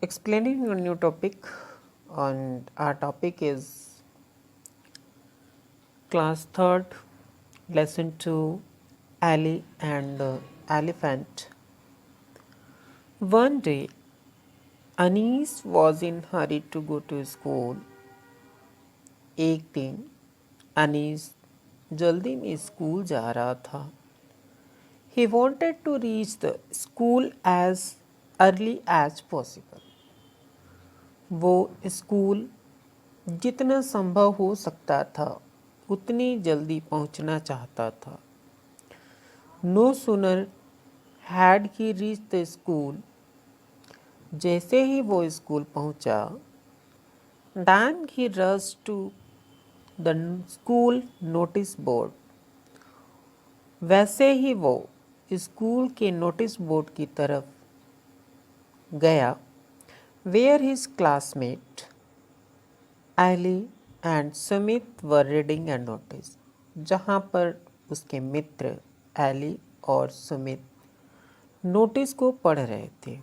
explaining a new topic, and our topic is class 3rd, lesson 2, Ali and the elephant. One day, Anis was in hurry to go to school. एक दिन अनीस जल्दी में school जा रहा था. He wanted to reach the school as early as possible. वो school जितना संभव हो सकता था उतनी जल्दी पहुंचना चाहता था. No sooner had he reach the school, जैसे ही वो स्कूल पहुंचा, then he rush to the school notice board, वैसे ही वो स्कूल के नोटिस बोर्ड की तरफ गया. Where his classmate Ellie and Sumit were reading and notice, जहाँ पर उसके मित्र एली और सुमित नोटिस को पढ़ रहे थे.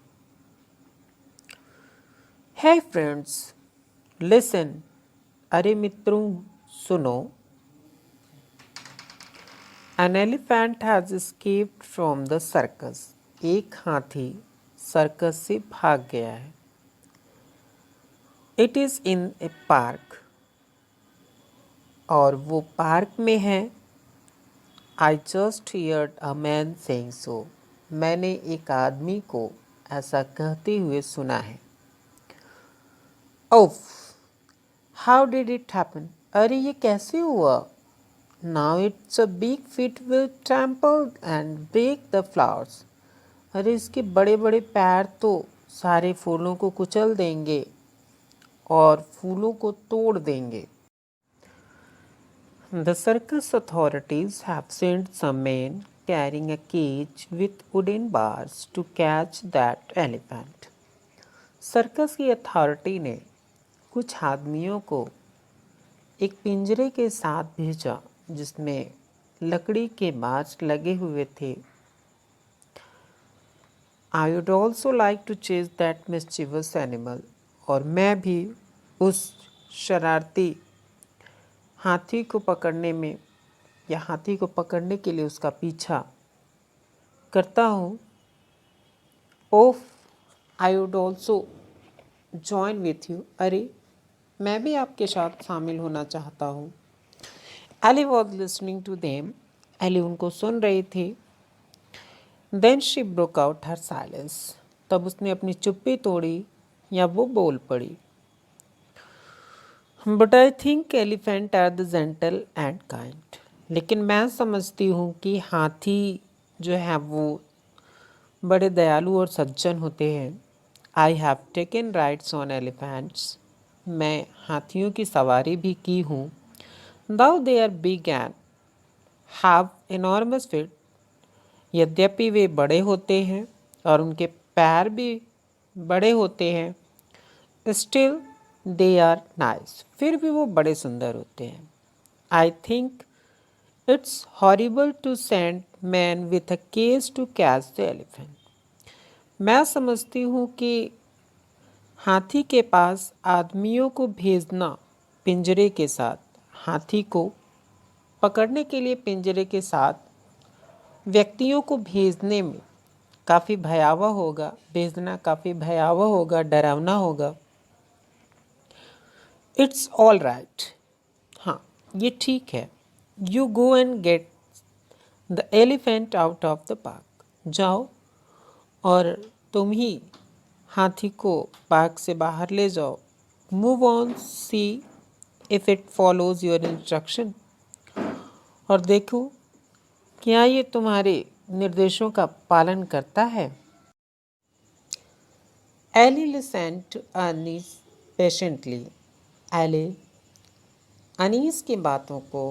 हे फ्रेंड्स लिसन, अरे मित्रों सुनो. An elephant has escaped from the circus, एक हाथी सर्कस से भाग गया है. It is in a park, और वो पार्क में है. I just heard a man saying so, मैंने एक आदमी को ऐसा कहते हुए सुना है. Oof, how did it happen, अरे ये कैसे हुआ. Now it's a big feet will trample and break the flowers, अरे इसके बड़े बड़े पैर तो सारे फूलों को कुचल देंगे और फूलों को तोड़ देंगे. The circus authorities have sent some men carrying a cage with wooden bars to catch that elephant. Circus की अथॉरिटी ने कुछ आदमियों को एक पिंजरे के साथ भेजा जिसमें लकड़ी के बाज लगे हुए थे. I would also like to chase that mischievous animal, और मैं भी उस शरारती हाथी को पकड़ने में या हाथी को पकड़ने के लिए उसका पीछा करता हूँ. ओफ, I would also join with you, अरे मैं भी आपके साथ शामिल होना चाहता हूँ. Ellie was listening to them, Ellie उनको सुन रही थी. Then she broke out her silence, तब उसने अपनी चुप्पी तोड़ी या वो बोल पड़ी. But I think elephant are the gentle and kind, लेकिन मैं समझती हूँ कि हाथी जो है वो बड़े दयालु और सज्जन होते हैं. I have taken rides on elephants, मैं हाथियों की सवारी भी की हूँ. Though they are big and have enormous feet, यद्यपि वे बड़े होते हैं और उनके पैर भी बड़े होते हैं. स्टिल दे आर नाइस, फिर भी वो बड़े सुंदर होते हैं. I think it's horrible to send man with a cage to catch the elephant, मैं समझती हूँ कि हाथी के पास आदमियों को भेजना पिंजरे के साथ, हाथी को पकड़ने के लिए पिंजरे के साथ व्यक्तियों को भेजने में काफ़ी भयावह होगा, भेजना काफ़ी भयावह होगा, डरावना होगा. इट्स ऑल राइट, हाँ ये ठीक है. You go and gate the elephant out of the park, जाओ और तुम ही हाथी को पार्क से बाहर ले जाओ. Move on, see if it follows your instruction, और देखो क्या ये तुम्हारे निर्देशों का पालन करता है. Ellie listened to Anees patiently, Ellie Anees की बातों को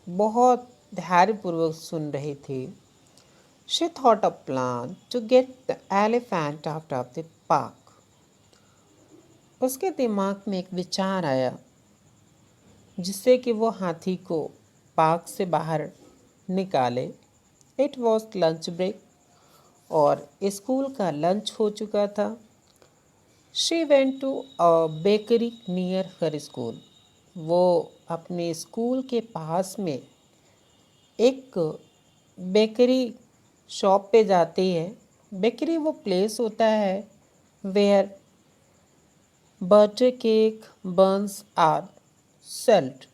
बहुत धैर्यपूर्वक सुन रही थी. She thought a plan to get the elephant out of the park, उसके दिमाग में एक विचार आया जिससे कि वो हाथी को पार्क से बाहर निकाले. इट वॉज लंच ब्रेक, और स्कूल का लंच हो चुका था. She went to a bakery near her school. वो अपने स्कूल के पास में एक बेकरी शॉप पे जाती है। बेकरी वो प्लेस होता है where butter cake buns are sold.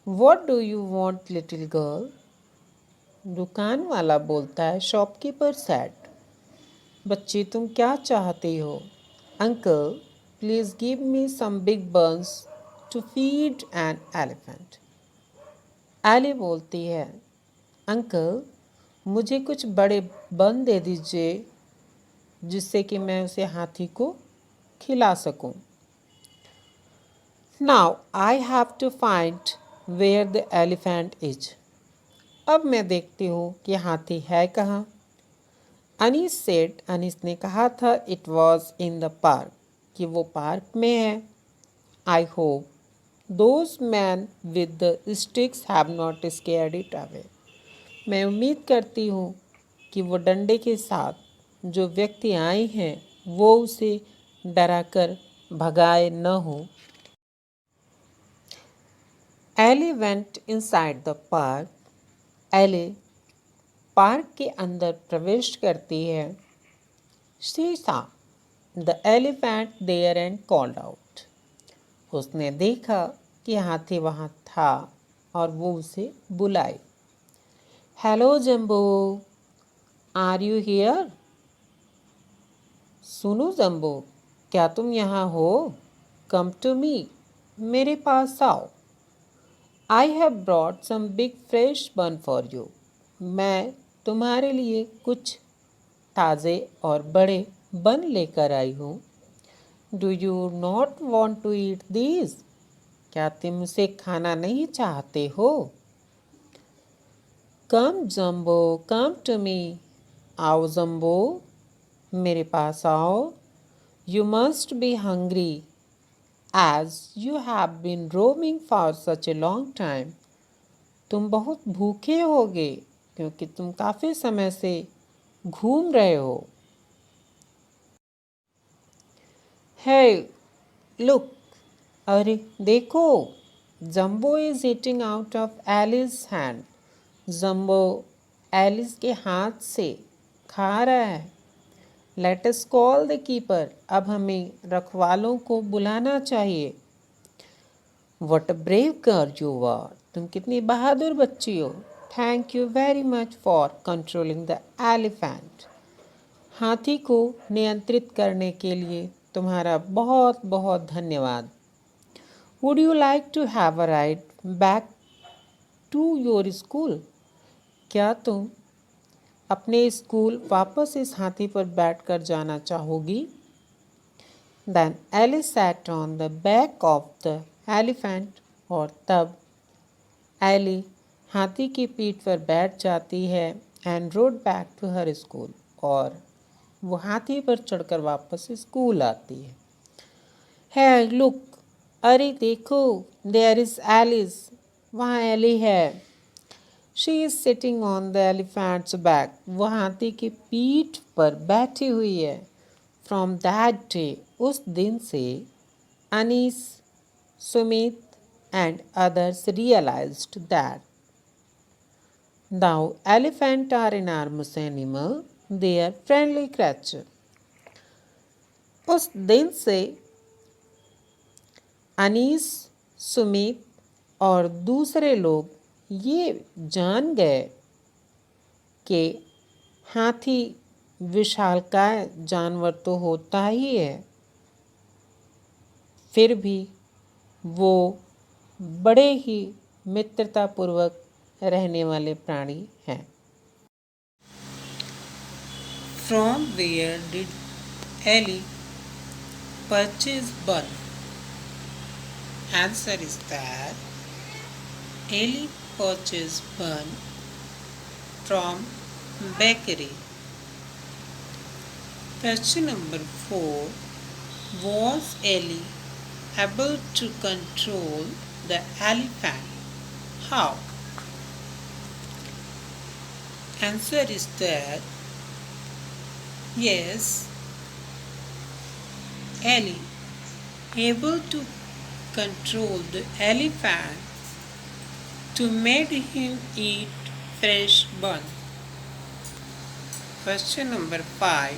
What do you want little girl? दुकान वाला बोलता है। शॉपकीपर सेड, बच्ची तुम क्या चाहती हो? Uncle please give me some big buns to feed an elephant. Ellie बोलती है, अंकल मुझे कुछ बड़े बन दे दीजिए जिससे कि मैं उसे हाथी को खिला सकूं। Now I have to find where the elephant is. अब मैं देखती हूँ कि हाथी है कहाँ। अनीस सेड, अनीस ने कहा था, it was in the park, कि वो पार्क में है। I hope those man with the sticks have not scared it away. मैं उम्मीद करती हूँ कि वो डंडे के साथ जो व्यक्ति आए हैं वो उसे डराकर भगाए न हो। Ellie went inside the park. Ellie park के अंदर प्रवेश करती है। She saw the elephant there and called out. उसने देखा कि हाथी वहाँ था और वो उसे बुलाए। Hello Jumbo, are you here? सुनो जम्बो, क्या तुम यहाँ हो? कम टू मी, मेरे पास आओ। I have brought some big fresh bun for you. मैं तुम्हारे लिए कुछ ताज़े और बड़े बन लेकर आई हूँ। Do you not want to eat these? क्या तुम उसे खाना नहीं चाहते हो? Come Jumbo, come to me. आओ जम्बो, मेरे पास आओ। You must be hungry as you have been roaming for such a long time. तुम बहुत भूखे होगे क्योंकि तुम काफ़ी समय से घूम रहे हो। है लुक, अरे देखो, Jumbo is eating out of Ellie's hand. Jumbo Ellie's के हाथ से खा रहा है। Let us call the keeper. अब हमें रखवालों को बुलाना चाहिए। What a brave girl you are. तुम कितनी बहादुर बच्ची हो। Thank you very much for controlling the elephant. हाथी को नियंत्रित करने के लिए तुम्हारा बहुत बहुत धन्यवाद। Would you like to have a ride back to your school? क्या तुम अपने स्कूल वापस इस हाथी पर बैठकर जाना चाहोगी? Then Alice sat on the back of the elephant। और तब एली हाथी की पीठ पर बैठ जाती है and rode back to her school. और वो हाथी पर चढ़कर वापस स्कूल आती है। है लुक, अरे देखो, देयर इज एलिस। वहाँ एली है। She is sitting on the elephants back. वो हाथी की पीठ पर बैठी हुई है। फ्रॉम दैट डे, उस दिन से Anees, Sumit and others realised that now elephant are enormous animal, they are friendly creature। उस दिन से अनीस, सुमित और दूसरे लोग ये जान गए कि हाथी विशालकाय जानवर तो होता ही है, फिर भी वो बड़े ही मित्रतापूर्वक रहने वाले प्राणी हैं। From where did Ellie purchase bun? Answer is that Ellie purchased bun from bakery. Question number 4. Was Ellie able to control the elephant? How? Answer is that yes, Ellie able to control the elephant to make him eat fresh bun. Question number 5.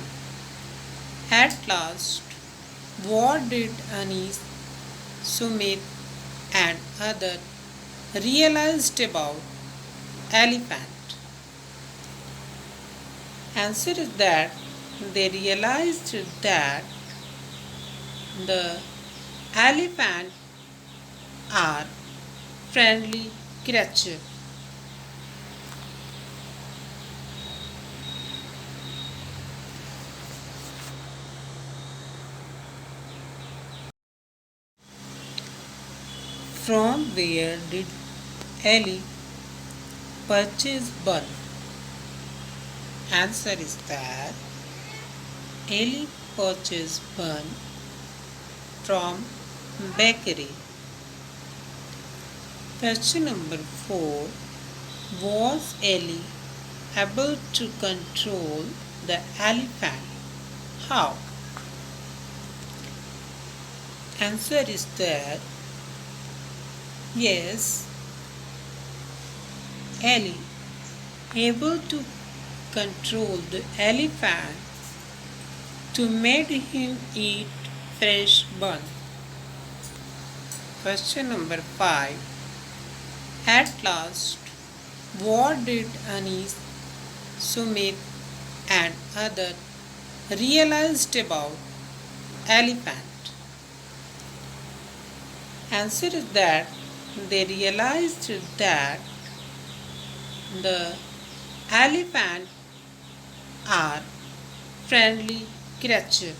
At last, what did Anis, Sumit and other realized about elephant? Answer is that they realized that the elephant are friendly creature. From where did Ellie purchase bun? Answer is that Ellie purchased bun from bakery. Question number 4. Was Ellie able to control the elephant? How? Answer is that yes, Ellie able to control the elephant to make him eat fresh bun. Question number 5. At last, what did Anis, Sumit and other realized about elephant? Answer is that they realized that the elephant are friendly creature.